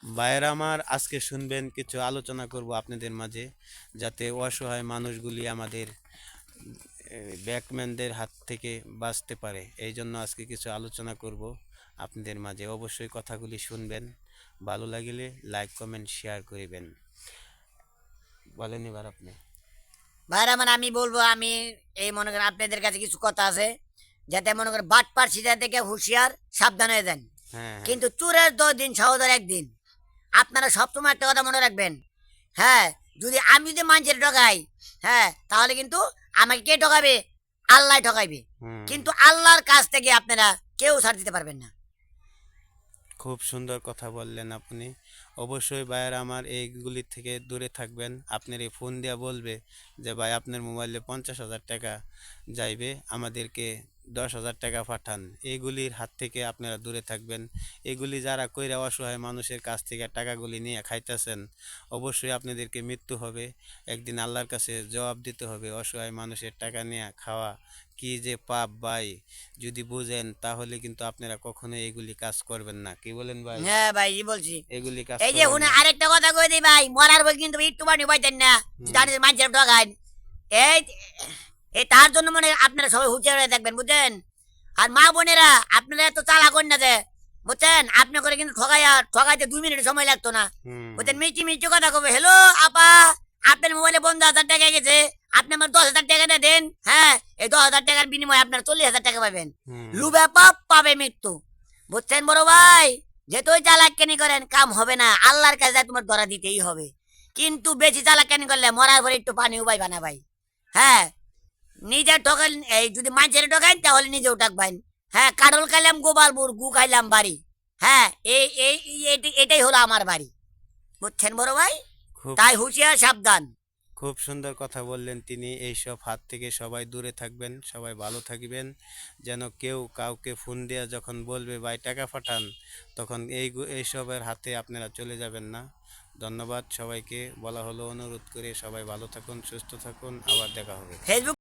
ভাইয়েরা আমার, আজকে শুনবেন কিছু আলোচনা করব আপনাদের মাঝে, যাতে অসহায় মানুষগুলি আমাদের ব্যাকম্যানদের হাত থেকে বাঁচতে পারে। এই জন্য আজকে কিছু আলোচনা করব আপনাদের মাঝে। অবশ্যই কথাগুলি শুনবেন, ভালো লাগলে লাইক কমেন্ট শেয়ার করিবেন। বলেন এবার আপনি। ভাইরা মানে আমি বলবো, আমি এই মনে করেন আপনাদের কাছে কিছু কথা আছে, যাতে মনে করেন বাটপার সিধা থেকে হুঁশিয়ার সাবধান হয়ে যান। হ্যাঁ, হ্যাঁ। কিন্তু চোরের 10 দিন সহজের একদিন। আপনারা সবসময় একটা কথা মনে রাখবেন। হ্যাঁ, আমি যদি মানুষের ঠকাই, হ্যাঁ, তাহলে কিন্তু আমাকে কে ঠকাবে? আল্লাহ ঠকাইবে। হুম। কিন্তু আল্লাহর কাছ থেকে আপনারা কেউ ছাড় দিতে পারবেন না। খুব সুন্দর কথা বললেন আপনি। অবশ্যই ভাইয়েরা আমার, এইগুলি থেকে দূরে থাকবেন। আপনার এই ফোন দিয়া বলবে যে ভাই আপনার মোবাইলে 50,000 টাকা যাইবে, আমাদেরকে 10,000 টাকা পাঠান। এইগুলির হাত থেকে আপনারা দূরে থাকবেন। এগুলি যারা কইরা অসহায় মানুষের কাছ থেকে টাকাগুলি নিয়ে খাইতেছেন, অবশ্যই আপনাদেরকে মৃত্যু হবে। একদিন আল্লাহর কাছে জবাব দিতে হবে। অসহায় মানুষের টাকা নিয়ে খাওয়া কি যে পাপ ভাই! যদি বুঝেন তাহলে কিন্তু আপনারা কখনো এগুলি কাজ করবেন না। কি বলেন ভাই? হ্যাঁ ভাই, বলছি এগুলি কাজ এই যে করবেন শুনে না। আরেকটা কথা কই দিই ভাই, মরার বই কিন্তু একটু পানি পাইতেন না। হুম। জানি মানুষের ঠকায়। এই এই তার জন্য মানে আপনারা সবাই হুঁশিয়ার হয়ে থাকবেন, বুঝছেন? আর মা বোনেরা, আপনারা এত চালা করেন না যে, বুঝছেন? আপনি করে কিন্তু ঠকাইতে 2 মিনিট সময় লাগতো না। হুম। বুঝছেন? মিষ্টি মিষ্টি কথা কবে, হ্যালো আপা, আপনার মোবাইলে 50,000 টাকা গেছে, আপনি আমার 10,000 টাকা দেন। হ্যাঁ, এই 10,000 টাকার বিনিময়ে আপনার 40,000 টাকা পাবেন। হুম। লুবে পাপ পাবে মৃত্যু। বুঝছেন বড় ভাই? যেতই চালাক্কানি করেন কাম হবে না, আল্লাহর কাছে তোমার ধরা দিতেই হবে। কিন্তু বেশি চালাক্কানি করলে মরার পরে একটু পানি উপাইবা না ভাই। হ্যাঁ, নিজে ঠকাই, এই যদি মানুষের ঠকাই তাহলে নিজেও ঠকবেন। হ্যাঁ, কাঠল খাইলাম গোপালপুর, গু খাইলাম বাড়ি। হ্যাঁ, এটাই হলো আমার বাড়ি। বুঝছেন বড় ভাই? খুব তাই হুঁশিয়ার সাবধান। খুব সুন্দর কথা বললেন তিনি। এইসব হাত থেকে সবাই দূরে থাকবেন, সবাই ভালো থাকবেন। যেন কেউ কাউকে ফোন দেয়া যখন বলবে ভাই টাকা পাঠান, তখন এইসবের হাতে আপনারা চলে যাবেন না। ধন্যবাদ সবাইকে। বলা হলো অনুরোধ করে, সবাই ভালো থাকুন, সুস্থ থাকুন, আবার দেখা হবে। ফেসবুক